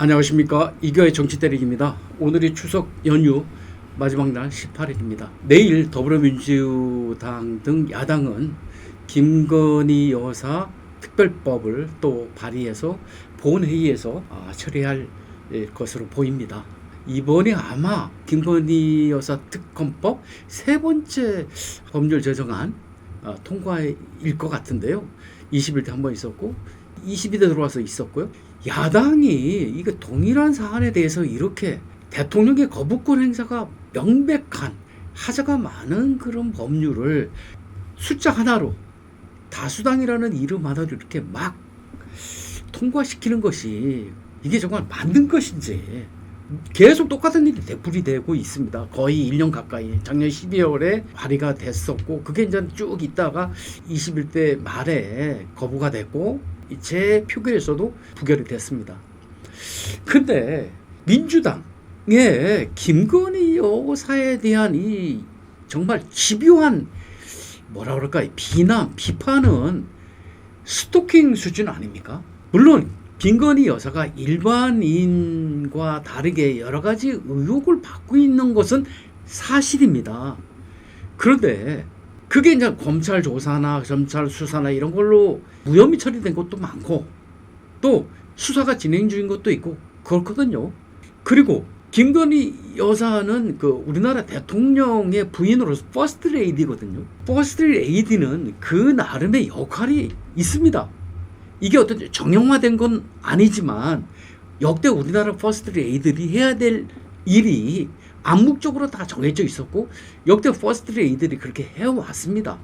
안녕하십니까, 이교의 정치대리기입니다. 오늘이 추석 연휴 마지막 날 18일입니다. 내일 더불어민주당 등 야당은 김건희 여사 특별법을 또 발의해서 본회의에서 처리할 것으로 보입니다. 이번에 아마 김건희 여사 특검법 세 번째 법률 제정안 통과일 것 같은데요. 21대 한 번 있었고 22대 들어와서 있었고요. 야당이 이거 동일한 사안에 대해서 이렇게 대통령의 거부권 행사가 명백한 하자가 많은 그런 법률을 숫자 하나로 다수당이라는 이름 하나로 이렇게 막 통과시키는 것이 이게 정말 맞는 것인지 계속 똑같은 일이 되풀이되고 있습니다. 거의 1년 가까이 작년 12월에 발의가 됐었고 그게 이제 쭉 있다가 21대 말에 거부가 됐고 제 표결에서도 부결이 됐습니다. 근데 민주당의 김건희 여사에 대한 이 정말 집요한 뭐라 그럴까 비난, 비판은 스토킹 수준 아닙니까? 물론 김건희 여사가 일반인과 다르게 여러 가지 의혹을 받고 있는 것은 사실입니다. 그런데 그게 이제 검찰 조사나 검찰 수사나 이런 걸로 무혐의 처리된 것도 많고 또 수사가 진행 중인 것도 있고 그렇거든요. 그리고 김건희 여사는 그 우리나라 대통령의 부인으로서 퍼스트 레이디거든요. 퍼스트 레이디는 그 나름의 역할이 있습니다. 이게 어떤 정형화된 건 아니지만 역대 우리나라 퍼스트 레이디들이 해야 될 일이 암묵적으로 다 정해져 있었고 역대 퍼스트 레이디들이 그렇게 해왔습니다.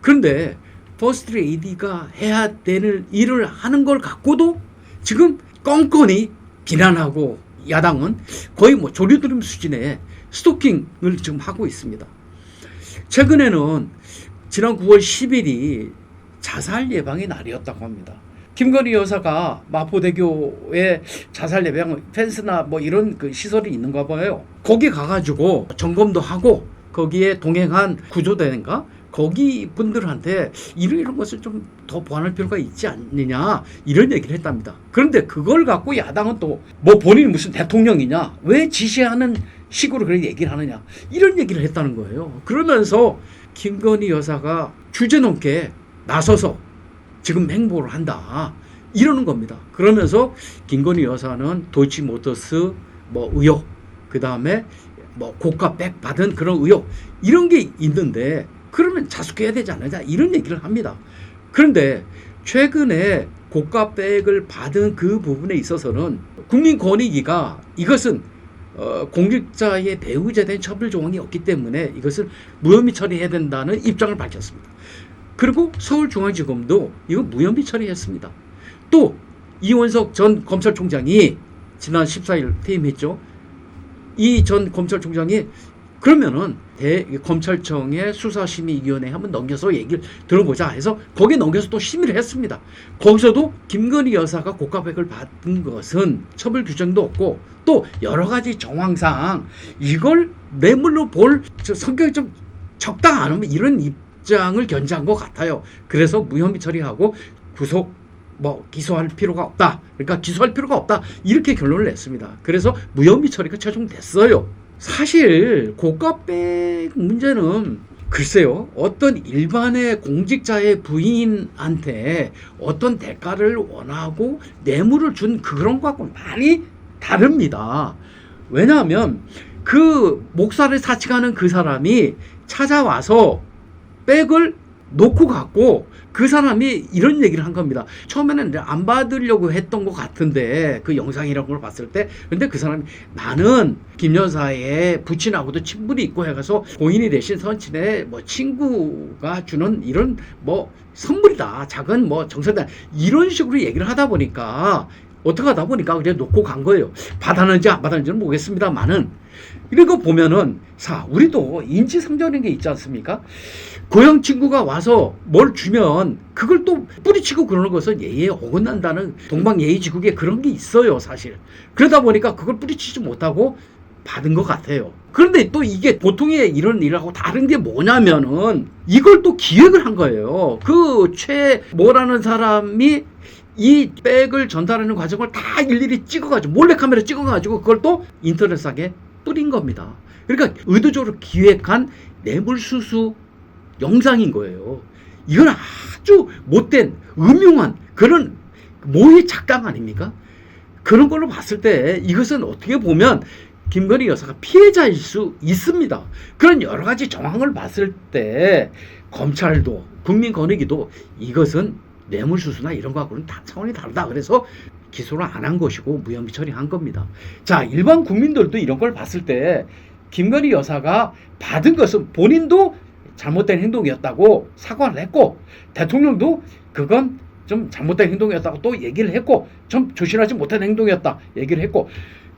그런데 퍼스트 레이디가 해야 되는 일을 하는 걸 갖고도 지금 껌껌이 비난하고 야당은 거의 뭐 조류드림 수준의 스토킹을 지금 하고 있습니다. 최근에는 지난 9월 10일이 자살 예방의 날이었다고 합니다. 김건희 여사가 마포대교에 자살 예방 펜스나 뭐 이런 그 시설이 있는가 봐요. 거기 가가지고 점검도 하고 거기에 동행한 구조대인가 거기 분들한테 이런 것을 좀 더 보완할 필요가 있지 않느냐 이런 얘기를 했답니다. 그런데 그걸 갖고 야당은 또 뭐 본인이 무슨 대통령이냐 왜 지시하는 식으로 그런 얘기를 하느냐 이런 얘기를 했다는 거예요. 그러면서 김건희 여사가 주제넘게 나서서 지금 행보를 한다 이러는 겁니다. 그러면서 김건희 여사는 도이치모터스 뭐 의혹 그 다음에 뭐 고가백 받은 그런 의혹 이런 게 있는데 그러면 자숙해야 되지 않느냐 이런 얘기를 합니다. 그런데 최근에 고가백을 받은 그 부분에 있어서는 국민권익위가 이것은 공직자의 배후에 대한 처벌 조항이 없기 때문에 이것을 무혐의 처리해야 된다는 입장을 밝혔습니다. 그리고 서울중앙지검도 이거 무혐의 처리했습니다. 또 이원석 전 검찰총장이 지난 14일 퇴임했죠. 이 전 검찰총장이 그러면은 검찰청의 수사심의위원회에 한번 넘겨서 얘기를 들어보자 해서 거기에 넘겨서 또 심의를 했습니다. 거기서도 김건희 여사가 고가백을 받은 것은 처벌 규정도 없고 또 여러 가지 정황상 이걸 뇌물로 볼 성격이 좀 적당 안 하면 이런 입장을 견지한 것 같아요. 그래서 무혐의 처리하고 구속 기소할 필요가 없다. 그러니까 기소할 필요가 없다. 이렇게 결론을 냈습니다. 그래서 무혐의 처리가 최종됐어요. 사실 고가백 문제는 글쎄요. 어떤 일반의 공직자의 부인한테 어떤 대가를 원하고 뇌물을 준 그런 것하고는 많이 다릅니다. 왜냐하면 그 목살을 사칭하는 그 사람이 찾아와서 백을 놓고 갔고 그 사람이 이런 얘기를 한 겁니다. 처음에는 안 받으려고 했던 것 같은데 그 영상이라는 걸 봤을 때 근데 그 사람이 나는 김 여사의 부친하고도 친분이 있고 해가서 고인이 되신 선친의 뭐 친구가 주는 이런 뭐 선물이다 작은 뭐 정성이다 이런 식으로 얘기를 하다 보니까 어떻게 하다 보니까 그냥 놓고 간 거예요. 받았는지 안 받았는지는 모르겠습니다만은 이런 거 보면은 우리도 인지상정인 게 있지 않습니까? 고향 친구가 와서 뭘 주면 그걸 또 뿌리치고 그러는 것은 예의에 어긋난다는 동방예의지국에 그런 게 있어요 사실. 그러다 보니까 그걸 뿌리치지 못하고 받은 것 같아요. 그런데 또 이게 보통의 이런 일하고 다른 게 뭐냐면은 이걸 또 기획을 한 거예요. 그 최 뭐라는 사람이 이 백을 전달하는 과정을 다 일일이 찍어가지고 몰래카메라 찍어가지고 그걸 또 인터넷상에 뿌린 겁니다. 그러니까 의도적으로 기획한 뇌물수수 영상인 거예요. 이건 아주 못된 음흉한 그런 모의 작당 아닙니까? 그런 걸로 봤을 때 이것은 어떻게 보면 김건희 여사가 피해자일 수 있습니다. 그런 여러 가지 정황을 봤을 때 검찰도 국민권익위도 이것은 뇌물수수나 이런 거하고는 다 차원이 다르다. 그래서 기소를 안 한 것이고 무혐의 처리한 겁니다. 자, 일반 국민들도 이런 걸 봤을 때 김건희 여사가 받은 것은 본인도 잘못된 행동이었다고 사과를 했고 대통령도 그건 좀 잘못된 행동이었다고 또 얘기를 했고 좀 조심하지 못한 행동이었다 얘기를 했고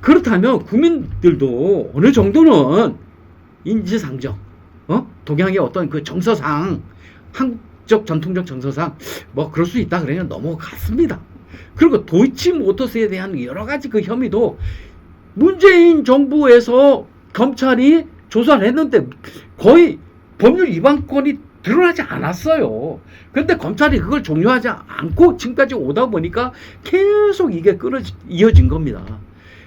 그렇다면 국민들도 어느 정도는 인지상정, 동양의 어떤 그 정서상 한국적 전통적 정서상 뭐 그럴 수 있다 그러면 넘어갔습니다. 그리고 도이치모터스에 대한 여러 가지 그 혐의도 문재인 정부에서 검찰이 조사를 했는데 거의 법률 위반건이 드러나지 않았어요. 그런데 검찰이 그걸 종료하지 않고 지금까지 오다 보니까 계속 이게 이어진 겁니다.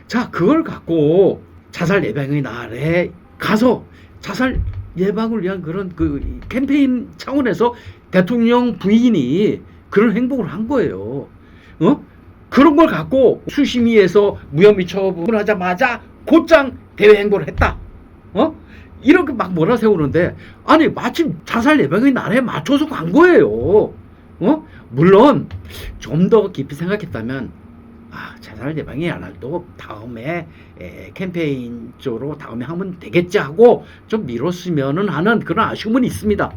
자, 그걸 갖고 자살 예방의 날에 가서 자살 예방을 위한 그런 그 캠페인 차원에서 대통령 부인이 그런 행동을 한 거예요. 그런 걸 갖고 수심위에서 무혐의 처분하자마자 곧장 대외 행보를 했다. 이렇게 막 몰아세우는데 아니 마침 자살 예방의 날에 맞춰서 간 거예요. 물론 좀 더 깊이 생각했다면 자살 예방의 날도 다음에 캠페인 쪽으로 다음에 하면 되겠지 하고 좀 미뤘으면은 하는 그런 아쉬움은 있습니다.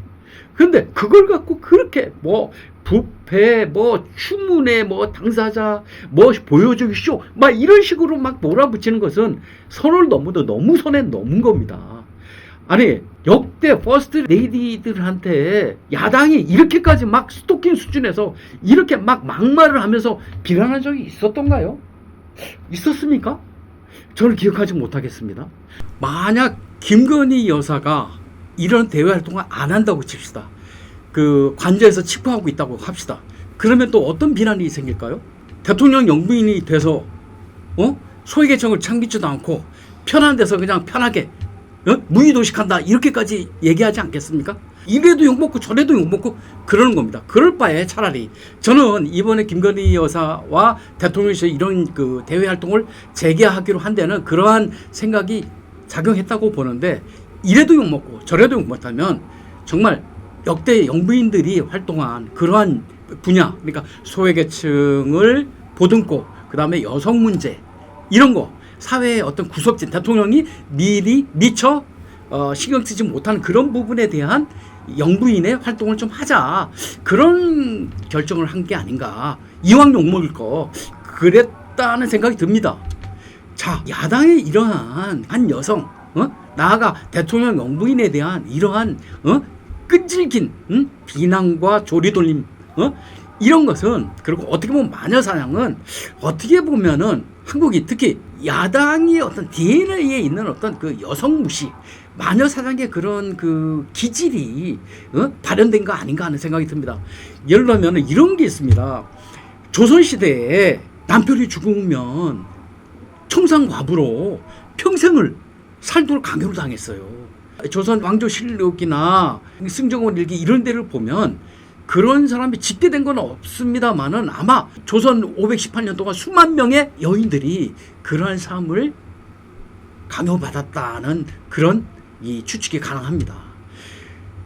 근데 그걸 갖고 그렇게 뭐 부패 뭐 추문회 뭐 당사자 뭐 보여주기 쇼 막 이런 식으로 막 몰아붙이는 것은 선을 넘어도 너무 선에 넘은 겁니다. 아니 역대 퍼스트 레이디들한테 야당이 이렇게까지 막 스토킹 수준에서 이렇게 막 막말을 하면서 비난한 적이 있었던가요? 있었습니까? 저는 기억하지 못하겠습니다. 만약 김건희 여사가 이런 대외 활동을 안 한다고 칩시다. 그 관저에서 치부하고 있다고 합시다. 그러면 또 어떤 비난이 생길까요? 대통령 영부인이 돼서 소외계층을 참기지도 않고 편한 데서 그냥 편하게 무의도식한다 이렇게까지 얘기하지 않겠습니까? 이래도 욕먹고 저래도 욕먹고 그러는 겁니다. 그럴 바에 차라리 저는 이번에 김건희 여사와 대통령실에 이런 그 대외 활동을 재개하기로 한 데는 그러한 생각이 작용했다고 보는데 이래도 욕먹고 저래도 욕먹다면 정말 역대 영부인들이 활동한 그러한 분야 그러니까 소외계층을 보듬고 그 다음에 여성 문제 이런 거 사회의 어떤 구석진 대통령이 미처 신경 쓰지 못하는 그런 부분에 대한 영부인의 활동을 좀 하자 그런 결정을 한 게 아닌가 이왕 욕먹을 거 그랬다는 생각이 듭니다. 자 야당의 이러한 한 여성 나아가 대통령 영부인에 대한 이러한 끈질긴 비난과 조리돌림 이런 것은 그리고 어떻게 보면 마녀사냥은 어떻게 보면은 한국이 특히 야당이 어떤 DNA에 있는 어떤 그 여성 무시 마녀사냥의 그런 그 기질이 발현된 거 아닌가 하는 생각이 듭니다. 예를 들면 이런 게 있습니다. 조선시대에 남편이 죽으면 청산과부로 평생을 살도록 강요를 당했어요. 조선 왕조실록이나 승정원 일기 이런 데를 보면 그런 사람이 집계된 건 없습니다만은 아마 조선 518년 동안 수만 명의 여인들이 그러한 삶을 강요받았다는 그런 이 추측이 가능합니다.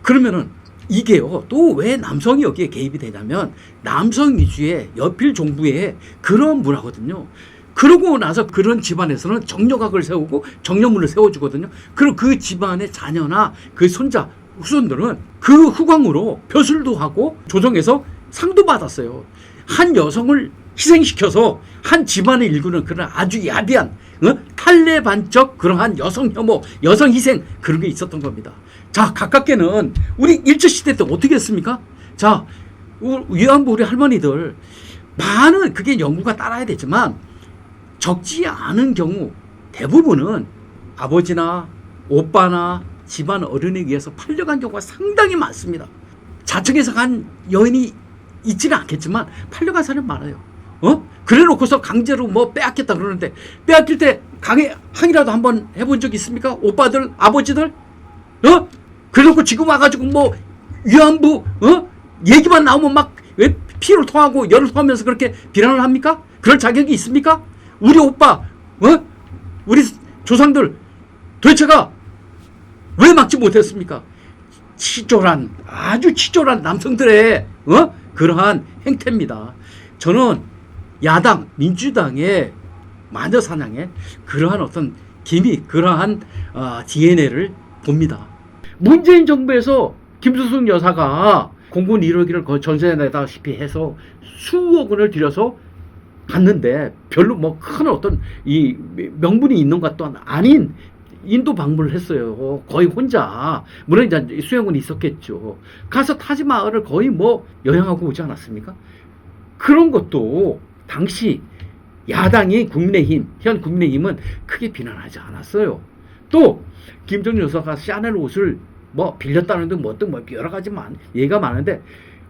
그러면은 이게요 또 왜 남성이 여기에 개입이 되냐면 남성 위주의 여필 종부의 그런 문화거든요. 그러고 나서 그런 집안에서는 정려각을 세우고 정려문을 세워주거든요. 그리고 그 집안의 자녀나 그 손자 후손들은 그 후광으로 벼슬도 하고 조정에서 상도 받았어요. 한 여성을 희생시켜서 한 집안을 일구는 그런 아주 야비한 탈레반적 그러한 여성 혐오, 여성 희생 그런 게 있었던 겁니다. 자 가깝게는 우리 일제시대 때 어떻게 했습니까? 자 위안부 우리 할머니들 많은 그게 연구가 따라야 되지만 적지 않은 경우 대부분은 아버지나 오빠나 집안 어른에 의해서 팔려간 경우가 상당히 많습니다. 자청에서 간 여인이 있지는 않겠지만 팔려간 사람이 많아요. 그래 놓고서 강제로 뭐 빼앗겠다 그러는데, 빼앗길 때 항의라도 한번 해본 적 있습니까? 오빠들, 아버지들? 그래 놓고 지금 와가지고 뭐 위안부 얘기만 나오면 막 왜 피를 토하고 열을 토하면서 그렇게 비난을 합니까? 그럴 자격이 있습니까? 우리 오빠, 우리 조상들 도대체가 왜 막지 못했습니까? 치졸한, 아주 치졸한 남성들의 그러한 행태입니다. 저는 야당 민주당의 마녀 사냥에 그러한 어떤 기미, 그러한 DNA를 봅니다. 문재인 정부에서 김수숙 여사가 공군 1호기를 전세에 내다시피 해서 수억 원을 들여서 갔는데 별로 뭐 큰 어떤 이 명분이 있는 것도 아닌 인도 방문을 했어요. 거의 혼자. 물론 이제 수행원이 있었겠죠. 가서 타지마을을 거의 뭐 여행하고 오지 않았습니까? 그런 것도 당시 야당이 국민의힘, 현 국민의힘은 크게 비난하지 않았어요. 또 김정일 여사가 샤넬 옷을 뭐 빌렸다는 등 뭐 어떤 뭐 여러 가지만 얘기가 많은데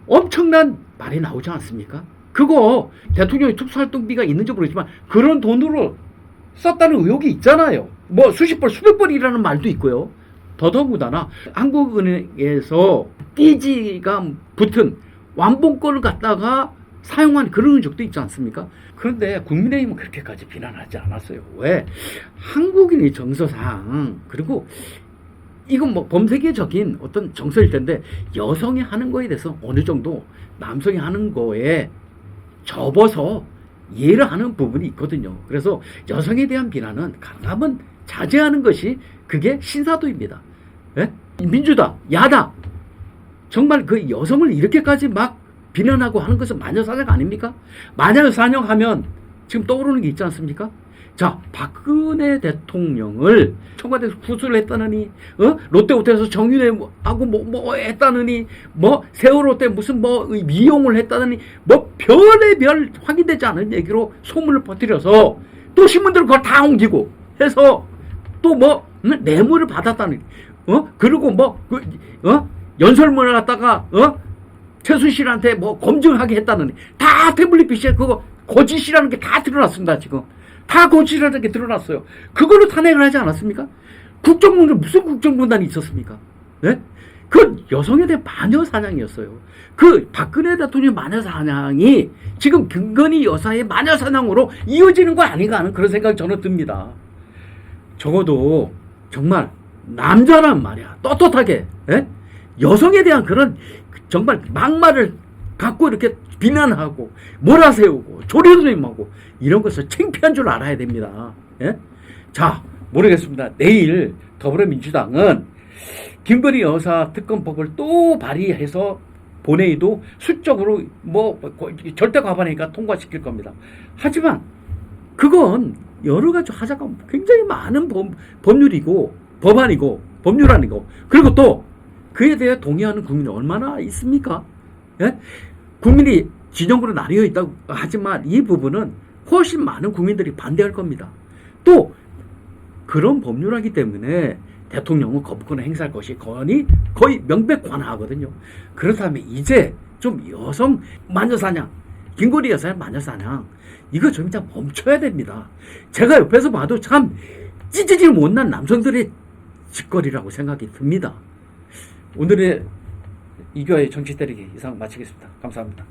엄청난 말이 나오지 않습니까? 그거 대통령이 특수활동비가 있는지 모르지만 그런 돈으로 썼다는 의혹이 있잖아요. 뭐 수십 벌, 수백 벌이라는 말도 있고요. 더더군다나 한국은행에서 띠지가 붙은 완봉권을 갖다가 사용한 그런 적도 있지 않습니까? 그런데 국민의힘은 그렇게까지 비난하지 않았어요. 왜? 한국인의 정서상, 그리고 이건 뭐 범세계적인 어떤 정서일 텐데 여성이 하는 거에 대해서 어느 정도 남성이 하는 거에 접어서 이해를 하는 부분이 있거든요. 그래서 여성에 대한 비난은 가능하면 자제하는 것이 그게 신사도입니다. 예? 민주당, 야당 정말 그 여성을 이렇게까지 막 비난하고 하는 것은 마녀사냥 아닙니까? 마녀사냥 하면 지금 떠오르는 게 있지 않습니까? 자, 박근혜 대통령을 청와대에서 구술을 했다느니, 롯데호텔에서 정윤회하고 뭐 했다느니, 뭐 세월호 때 무슨 뭐 미용을 했다느니, 뭐 별의 별 확인되지 않은 얘기로 소문을 퍼뜨려서 또 신문들 그걸 다 옮기고 해서 또 뭐 뇌물을 받았다느니, 그리고 뭐 연설문을 갖다가 최순실한테 뭐 검증하게 했다느니 다 태블릿 PC에 그거 거짓이라는 게 다 드러났습니다. 지금 다 거짓이라는 게 드러났어요. 그걸로 탄핵을 하지 않았습니까? 국정농단, 무슨 국정농단이 있었습니까? 네? 그 여성에 대한 마녀 사냥이었어요. 그 박근혜 대통령의 마녀 사냥이 지금 김건희 여사의 마녀 사냥으로 이어지는 거 아닌가 하는 그런 생각이 저는 듭니다. 적어도 정말 남자란 말이야, 떳떳하게 여성에 대한 그런 정말 막말을 갖고 이렇게 비난하고 몰아세우고 조련님하고 이런 것을 창피한 줄 알아야 됩니다. 자, 모르겠습니다. 내일 더불어민주당은 김건희 여사 특검법을 또 발의해서 본회의도 수적으로 뭐 절대 과반이니까 통과시킬 겁니다. 하지만 그건 여러 가지 하자가 굉장히 많은 법률이고 법안이고 법률안이고, 그리고 또 그에 대해 동의하는 국민이 얼마나 있습니까? 국민이 진영으로 나뉘어 있다고 하지만 이 부분은 훨씬 많은 국민들이 반대할 겁니다. 또 그런 법률하기 때문에 대통령은 거부권을 행사할 것이 거의 명백관하거든요. 그렇다면 이제 좀 여성 마녀사냥, 김건희 여사의 마녀사냥, 이거 좀 이제 멈춰야 됩니다. 제가 옆에서 봐도 참 찌질질 못난 남성들의 짓거리라고 생각이 듭니다. 오늘의 이교의 정치 때리기 이상 마치겠습니다. 감사합니다.